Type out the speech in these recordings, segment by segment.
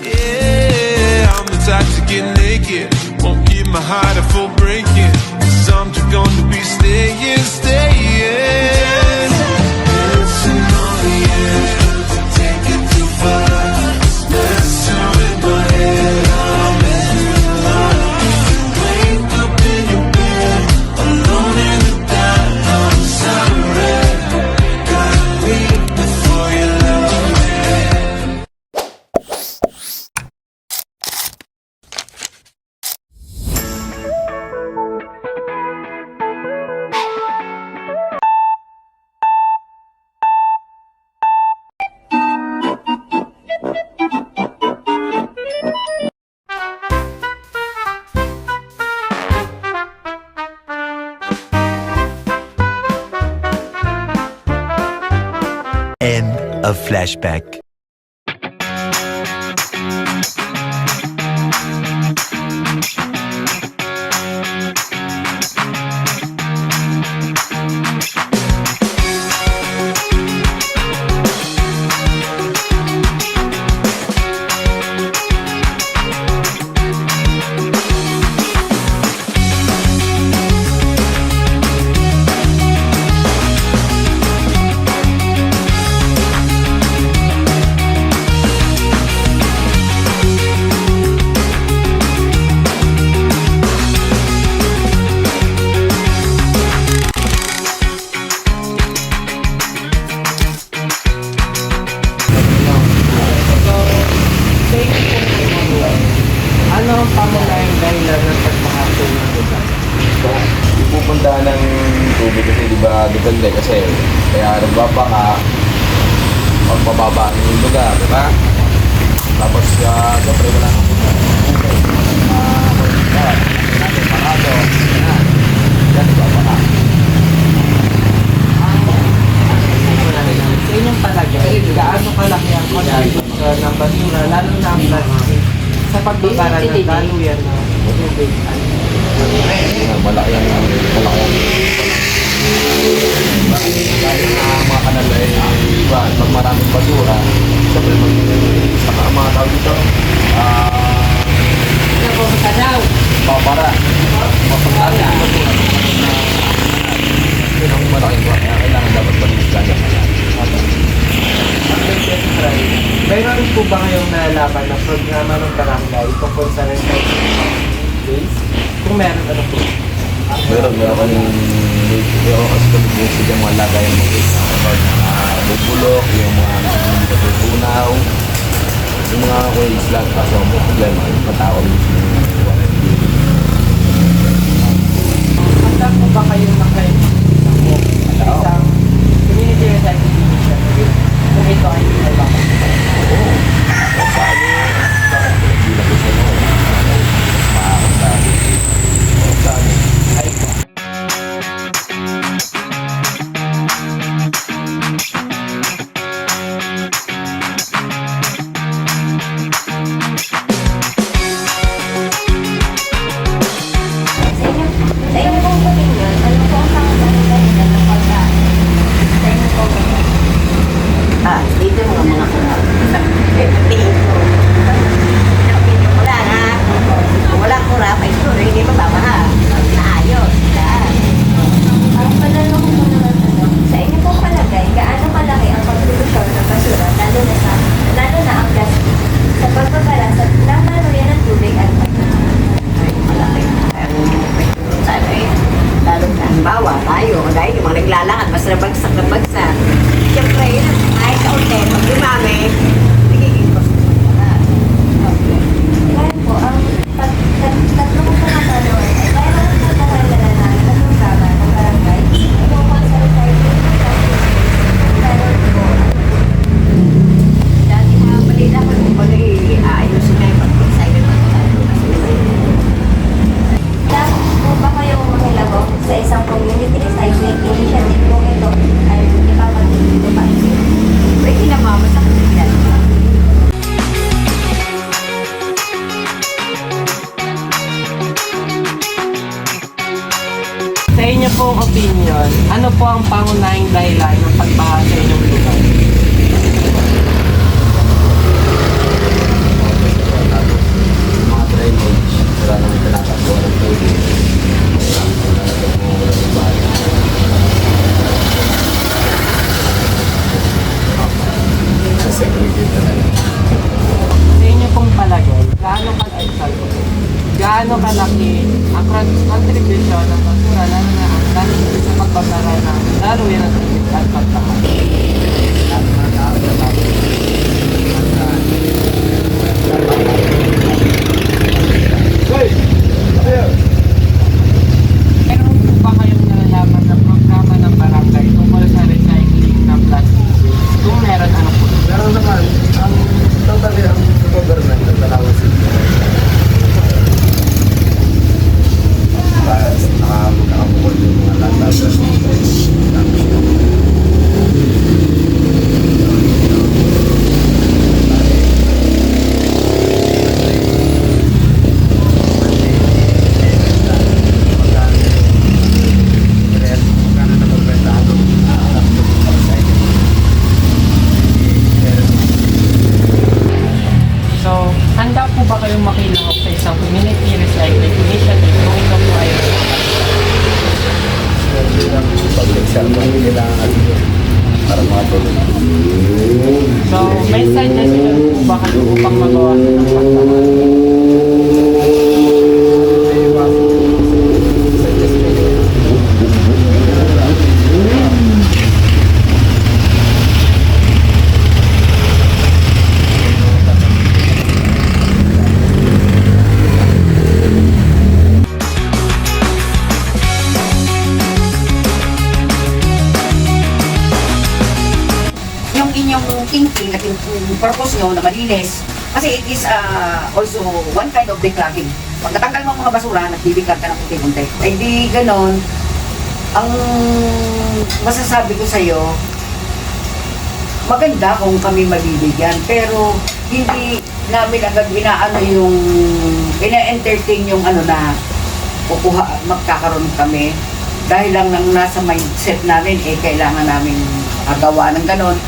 Yeah, I'm the type to get naked. Won't give my heart a full breaking. Cause I'm just gonna be staying, staying. Dancing on the edge, take it too far. Messing with my head, I'm in love. Wake up in your bed, alone in the dark. I'm sorry, gotta leave before you love me. End of flashback. Ano ang pangunahing dahilan ng pagmahapon ng lugar? Pupunta ng tubig kasi di ba depende kasi kaya nagbabaka magpababa yung lugar, di ba? Tapos siyempre wala nang parado, yan nagbabaka. Sa inyong palagay, gaano kalaki ang contribution ng basura, lalo na ang plastic, sa pagbabara ng daluyan ng tubig? Malaki ang dahil mga kanal ay iba, pag maraming basura siyempre saka ang mga tao dito babara mapagkali ang basura yun ang malaking buwan kaya kailangan dapat malinis dyan Mayroon po ba ngayong nalaman ng programa ng barangay tungkol sa recycling days? Kung meron, ano po? meron kasi kami busy yung mga lagay yung mga bubulok, yung mga natutunaw, yung mga waste lang kaso ang problema yung patao Handa po ba kayong isang community recycling initiative kung ito ay nalaman? Sa inyo pong opinion, ano po ang pangunahing dahilan ng pagkain? Sa inyo pong opinion. Dito mga wala na. Kung walang kurap, ay siguro hindi mababaha. Naayos. Ang panalong ko naman sa inyo pong palagay, gaano kalaki ang kontribusyon ng basura, lalo na ang plastic, sa pagbabara sa lalo yan ng tubig at Malaki. Sabi, lalo na. Halimbawa, tayo, dahil yung mga naglalakad, basta nabagsak na bagsak. Siyempre, yun, ay kaunti, pag dumami, nagiging basura. Kaya po, ang tatlo ko pong katanungan ay kailan po nangailangan namin ng programa ng barangay tungkol sa recycling ng plastic. Meron po. Dati mga balita ko, kung ayusin na yung pag-recycle ng basura. Dapat po ba kayong makilabok sa isang community recycling initiative kung ito ay ipapagdito pa? Pwede na mamasak na ginagawa. Sa inyo pong opinion, ano po ang pangunahing dahilan ng pagbaha sa inyong lugar? gaano kalaki ang contribution ng basura, lalo na ang dahil sa pagbabara ng lalo yan ang tubig at pagbaha. Meron po ba kayong nalalaman na programa ng barangay tungkol sa recycling ng plastic waste? Kung meron, ano po? Meron naman, ang totally ang government ng Dalawa City. Nakabukod yung mga landas. So, handa po ba kayong makilahok sa isang community recycling initiative kung ito po ay Public servant kailangan natin yun para mga produkto. So, may suggestion po ba kayo upang magawa ng pagbaha? Yung inyong thinking at yung purpose nyo na malinis, kasi it is also one kind of decluttering. Pag natanggal mo ang mga basura, nagbibigyan ka ng unti-unti. Ay di ganon, ang masasabi ko sa'yo, maganda kung kami mabibigyan, pero hindi namin agad inaano yung, ina-entertain yung ano na, kukuha, magkakaroon kami. Dahil lang nang nasa mindset namin, kailangan namin gawa ng ganon.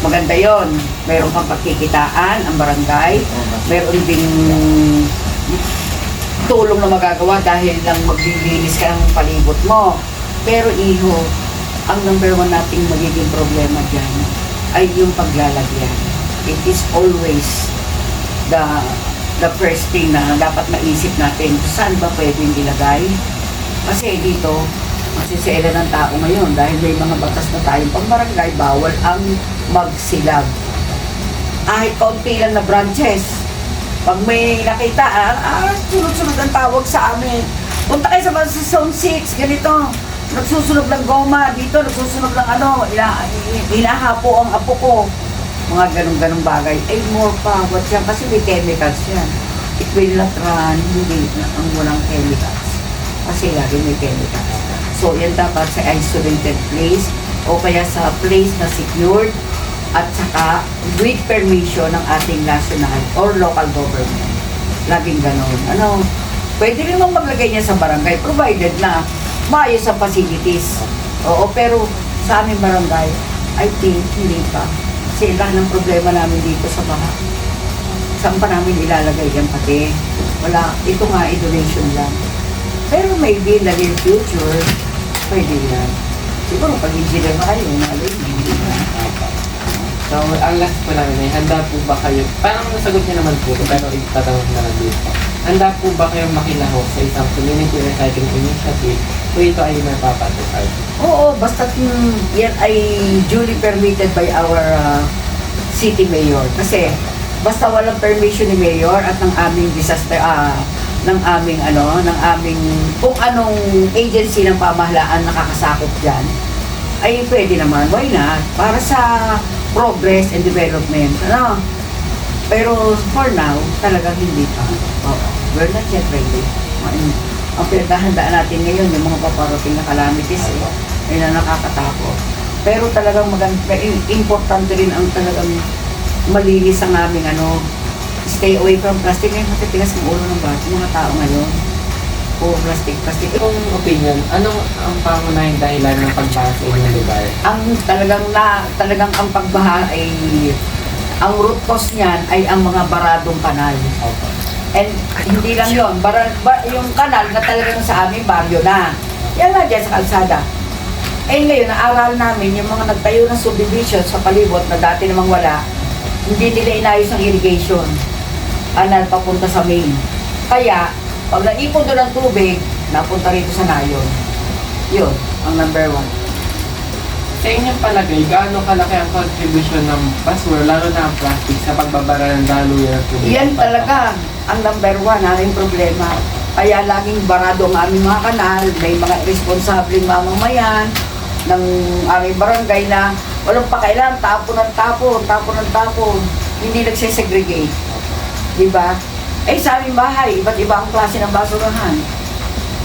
Maganda yon. Meron kang pagkikitaan, ang barangay. Meron ding tulong na magagawa dahil lang maglilinis ka ng palibot mo. Pero iho, ang number one nating magiging problema dyan ay yung paglalagyan. It is always the first thing na dapat maisip natin, saan ba pwedeng ilagay? Kasi dito, masisela ng tao ngayon dahil may mga batas na tayong pambarangay, bawal ang magsilab. Kahit kaunti lang na branches. Pag may nakita, sunod-sunod ang tawag sa amin. Punta kayo sa zone 6, ganito. Nagsusunog ng goma, dito nagsusunog ng ano, hinahapo ang apo ko. Mga ganong-ganong bagay. Ay, more power yan kasi may chemicals yan. It will not run, hindi ang walang chemicals. Kasi lagi may chemicals. So, yan dapat sa isolated place o kaya sa place na secured at saka with permission ng ating national or local government. Laging ganon. Ano, pwede rin mong maglagay niya sa barangay provided na maayos ang facilities. Oo, pero sa aming barangay, I think hindi pa. Kasi ilan ng problema namin dito sa baha. Saan pa namin ilalagay yan pati? Wala, ito nga, donation lang. Pero maybe in the near future, pwede yan. Siguro pag engineer na kayo, malay hindi na. So, ang last po namin ay, handa po ba kayo, parang nasagot niya naman po ito, pero itatanong na lang dito. Handa po ba kayong makilahok sa isang community recycling initiative kung ito ay mapapatupad? Oo, basta yan ay duly permitted by our city mayor. Kasi basta walang permission ni mayor at ng aming disaster, ng aming kung anong agency ng pamahalaan nakakasakop dyan, ay pwede naman, why not? Para sa progress and development, ano? Pero for now, talagang hindi pa. Oo, we're not yet ready. Ang pinaghahandaan natin ngayon, yung mga paparating na calamities, ay na nakakatakot. Pero talagang importante rin ang talagang malinis ang aming stay away from plastic. Ngayon matitigas ng ulo ng mga tao ngayon. O plastic. Kung opinion, anong ang pangunahing dahilan ng pagbaha sa inyong lugar? Ang talagang ang pagbaha ay, ang root cause niyan ay ang mga baradong kanal. And hindi lang yun, yung kanal na talagang sa aming baryo na. Yan lang dyan sa kalsada. Eh ngayon, naaral namin yung mga nagtayo ng subdivision sa palibot na dati namang wala, hindi nila inayos ang irrigation. Anal papunta sa main. Kaya, Pag naipon doon ang tubig, napunta rito sa nayon. Yun, ang number 1. Sa inyong palagay, gaano kalaki ang contribution ng basura, lalo na ang plastic, sa pagbabara ng daluyan at tubig? Yan talaga ang number 1, aming problema. Kaya laging barado ang aming mga kanal, may mga irresponsableng mamamayan ng aming barangay na walang pakailan, tapon ng tapon, tapon ng tapon, hindi nagsisegregate. Diba? Eh sa aming bahay, iba't iba ang klase ng basurahan.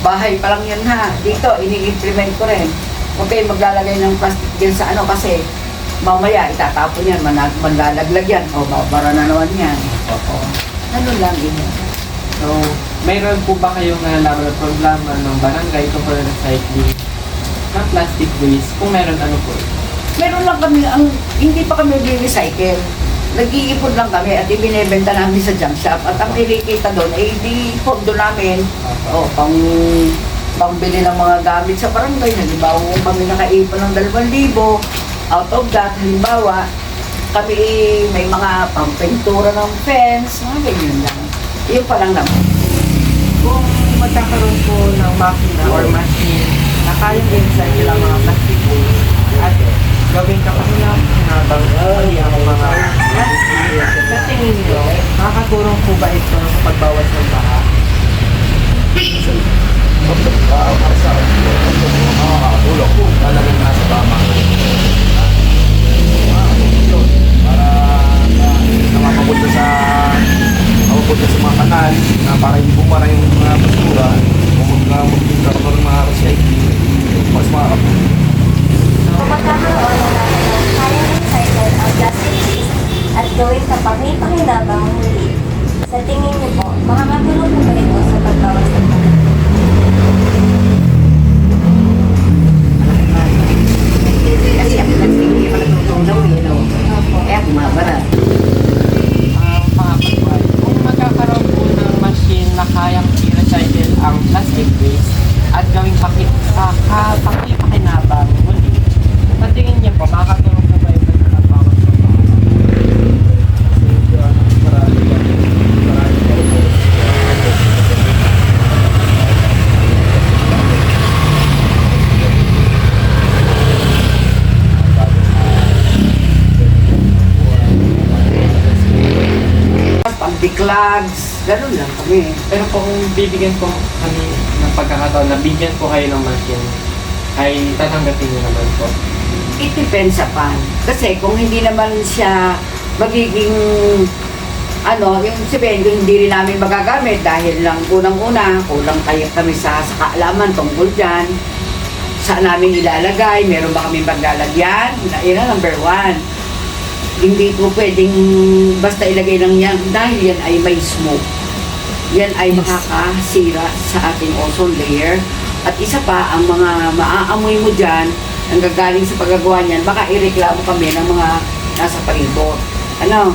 Bahay pa lang yan ha. Dito, ini-implement ko rin. Huwag kayo maglalagay ng plastic dyan sa ano kasi mamaya itatapon yan, manlalaglag yan. O, babara na naman yan. Oo. Ano lang yun. So, mayroon po ba kayong nalalaman na programa ng barangay tungkol sa recycling ng plastic waste? Kung meron, ano po? Meron lang kami, hindi pa kami recycle. Nag-iipon lang kami at ibinebenta namin sa junk shop. At ang kinikita doon ay di pondo namin. O, pangbili ng mga gamit sa barangay. Halimbawa, kung kami nakaipon ng 2,000, out of that, halimbawa, kami may mga pampintura ng fence, mga ganyan lang. Yun pa lang naman. Kung magkakaroon po ng makina or machine na kayang i-recycle ang mga plastic waste at gawin kapag-habang mali ang mga plastic, sa tingin nyo, makakatulong po ba ito sa pagbawas ng baha? Makakatulong po talagang nasa tama. Para namapunta sa mga kanal na para hindi bumara yung mga basura kung magkakaroon ng mga recycling mas makakatulong. Kung magkakaroon na natin ng kaya recycle ang plastic waste at gawin sa panghipakinabang muli, sa tingin niyo po, makakatulong po ba ito sa pagbawas ng baha? Kasi ang plastic hindi pa natutunaw eh, no? Kaya bumabara. Makakatulong. Kung magkakaroon po ng machine na kayang i-recycle ang plastic waste at gawing pakipakinabang muli, sa tingin niyo po, makakatulong na ba ito sa pagbawas ng baha? Pambiclags, gano'n lang kami. Pero kung bibigyan ko kami ng pagkakataon na bigyan ko kayo ng machine, ay tatanggapin niyo naman po. It depends upon. Kasi kung hindi naman siya magiging yung sabihin ko hindi rin namin magagamit dahil lang unang-una, kulang kayo kami sa kaalaman tungkol dyan. Saan namin ilalagay, meron ba kami maglalagyan? Yun ang number 1. Hindi po pwedeng basta ilagay lang yan dahil yan ay may smoke. Yan ay makakasira sa ating ozone layer. At isa pa, ang mga maaamoy mo dyan, ang gagaling sa paggagawa niyan, baka ireklamo kami ng mga nasa palibot. Ano?